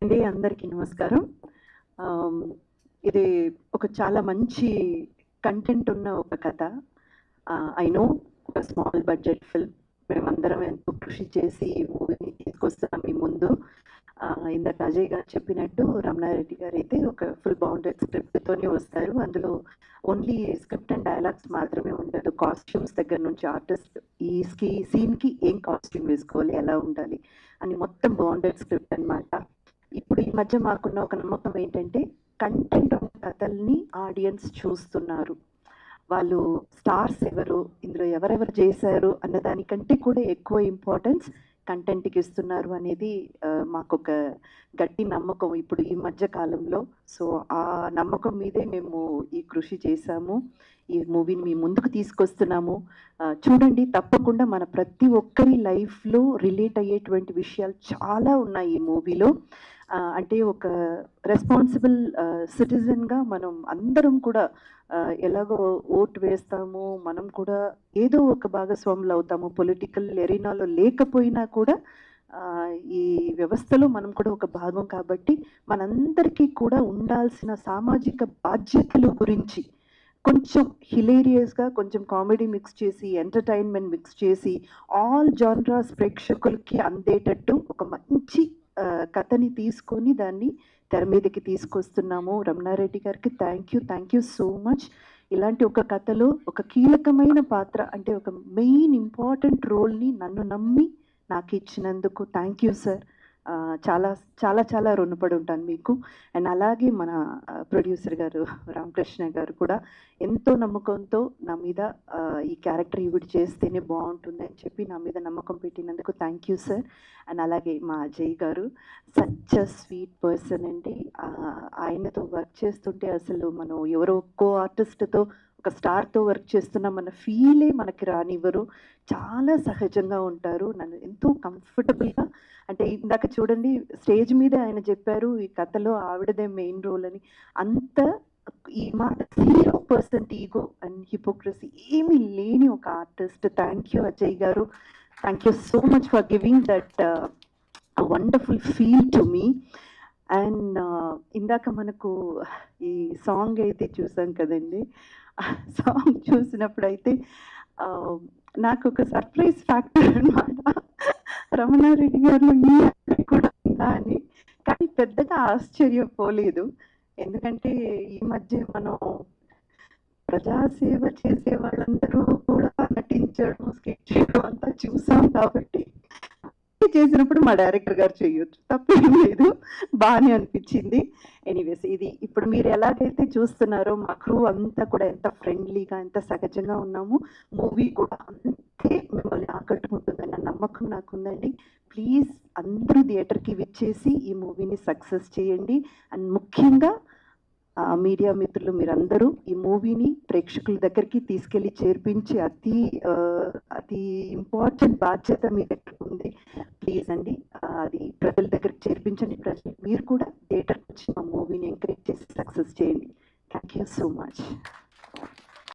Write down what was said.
అండి అందరికీ నమస్కారం. ఇది ఒక చాలా మంచి కంటెంట్ ఉన్న ఒక కథ. ఐ నో ఒక స్మాల్ బడ్జెట్ ఫిల్మ్. మేమందరం ఎంతో కృషి చేసి ఈ మూవీని తీసుకొస్తున్నాం మీ ముందు. ఇందాక అజయ్ గారు చెప్పినట్టు రమణారెడ్డి గారు అయితే ఒక ఫుల్ బౌండెడ్ స్క్రిప్ట్‌తోనే వస్తారు. అందులో ఓన్లీ స్క్రిప్ట్ అండ్ డైలాగ్స్ మాత్రమే ఉండదు. కాస్ట్యూమ్స్ దగ్గర నుంచి ఆర్టిస్ట్ ఈ సీన్‌కి ఏం కాస్ట్యూమ్ వేసుకోవాలి, ఎలా ఉండాలి అని మొత్తం బౌండెడ్ స్క్రిప్ట్ అనమాట. ఇప్పుడు ఈ మధ్య మాకున్న ఒక నమ్మకం ఏంటంటే కంటెంట్ ఉన్న కథల్ని ఆడియన్స్ చూస్తున్నారు. వాళ్ళు స్టార్స్ ఎవరు, ఇందులో ఎవరెవరు చేశారు అన్న దానికంటే కూడా ఎక్కువ ఇంపార్టెన్స్ కంటెంట్కి ఇస్తున్నారు అనేది మాకొక గట్టి నమ్మకం ఇప్పుడు ఈ మధ్య కాలంలో. సో ఆ నమ్మకం మీదే మేము ఈ కృషి చేశాము. ఈ మూవీని మీ ముందుకు తీసుకొస్తున్నాము. చూడండి, తప్పకుండా మన ప్రతి ఒక్కరి లైఫ్లో రిలేట్ అయ్యేటువంటి విషయాలు చాలా ఉన్నాయి ఈ మూవీలో. అంటే ఒక రెస్పాన్సిబుల్ సిటిజన్గా మనం అందరం కూడా ఎలాగో ఓటు వేస్తాము, మనం కూడా ఏదో ఒక భాగస్వాములు అవుతాము. పొలిటికల్ ఎరీనాలో లేకపోయినా కూడా ఈ వ్యవస్థలో మనం కూడా ఒక భాగం కాబట్టి మనందరికీ కూడా ఉండాల్సిన సామాజిక బాధ్యతల గురించి కొంచెం హిలేరియస్గా, కొంచెం కామెడీ మిక్స్ చేసి, ఎంటర్టైన్మెంట్ మిక్స్ చేసి ఆల్ జానరాస్ ప్రేక్షకులకి అందేటట్టు ఒక మంచి కథని తీసుకొని దాన్ని తెర మీదకి తీసుకొస్తున్నాము. రమణారెడ్డి గారికి థ్యాంక్ యూ సో మచ్. ఇలాంటి ఒక కథలో ఒక కీలకమైన పాత్ర, అంటే ఒక మెయిన్ ఇంపార్టెంట్ రోల్ని నన్ను నమ్మి నాకు ఇచ్చినందుకు థ్యాంక్ యూ సార్. చాలా చాలా చాలా రుణపడి ఉంటాను మీకు. అండ్ అలాగే మన ప్రొడ్యూసర్ గారు రామకృష్ణ గారు కూడా ఎంతో నమ్మకంతో నా మీద ఈ క్యారెక్టర్ ఈవిడ చేస్తేనే బాగుంటుంది అని చెప్పి నా మీద నమ్మకం పెట్టినందుకు థ్యాంక్ యూ సార్. అండ్ అలాగే మా అజయ్ గారు సచ్ అ స్వీట్ పర్సన్ అండి. ఆయనతో వర్క్ చేస్తుంటే అసలు మనం ఎవరో ఒక్కో ఆర్టిస్ట్తో, ఒక స్టార్తో వర్క్ చేస్తున్న మన ఫీలే మనకి రానివ్వరు. చాలా సహజంగా ఉంటారు. నన్ను ఎంతో కంఫర్టబుల్గా, అంటే ఇందాక చూడండి స్టేజ్ మీద ఆయన చెప్పారు ఈ కథలో ఆవిడదే మెయిన్ రోల్ అని. అంత ఈ మా 0% ఈగో అండ్ హిపోక్రసీ ఏమీ లేని ఒక ఆర్టిస్ట్. థ్యాంక్ యూ అజయ్ గారు. Thank you so much for giving that wonderful feel to me. And ఇందాక మనకు ఈ సాంగ్ అయితే చూసాం కదండి. సాంగ్ చూసినప్పుడు అయితే నాకు ఒక సర్ప్రైజ్ ఫ్యాక్టర్ అనమాట. రమణారెడ్డి గారు కూడా ఉందా అని. కానీ పెద్దగా ఆశ్చర్యపోలేదు. ఎందుకంటే ఈ మధ్య మనం ప్రజాసేవ చేసే వాళ్ళందరూ కూడా నటించడం, స్కెచ్ చేయడం అంతా చూసాం కాబట్టి చేసినప్పుడు మా డైరెక్టర్ గారు చేయొచ్చు, తప్పేం లేదు, బాగానే అనిపించింది. ఎనీవేస్, ఇది ఇప్పుడు మీరు ఎలాగైతే చూస్తున్నారో మా క్రూ అంతా కూడా ఎంత ఫ్రెండ్లీగా, ఎంత సహజంగా ఉన్నాము. మూవీ కూడా అంతే మిమ్మల్ని ఆకట్టుకుంటుందన్న నమ్మకం నాకుందండి. ప్లీజ్ అందరూ థియేటర్కి విచ్చేసి ఈ మూవీని సక్సెస్ చేయండి. అండ్ ముఖ్యంగా మీడియా మిత్రులు మీరందరూ ఈ మూవీని ప్రేక్షకుల దగ్గరికి తీసుకెళ్ళి చేర్పించి అతి ఇంపార్టెంట్ బాధ్యత మీ దగ్గర ఉంది. ప్లీజ్ అండి, అది ప్రజల దగ్గరికి చేర్పించండి. ప్రజలు మీరు కూడా థియేటర్కి వచ్చి మా మూవీని ఎంకరేజ్ చేసి సక్సెస్ చేయండి. Thank you so much.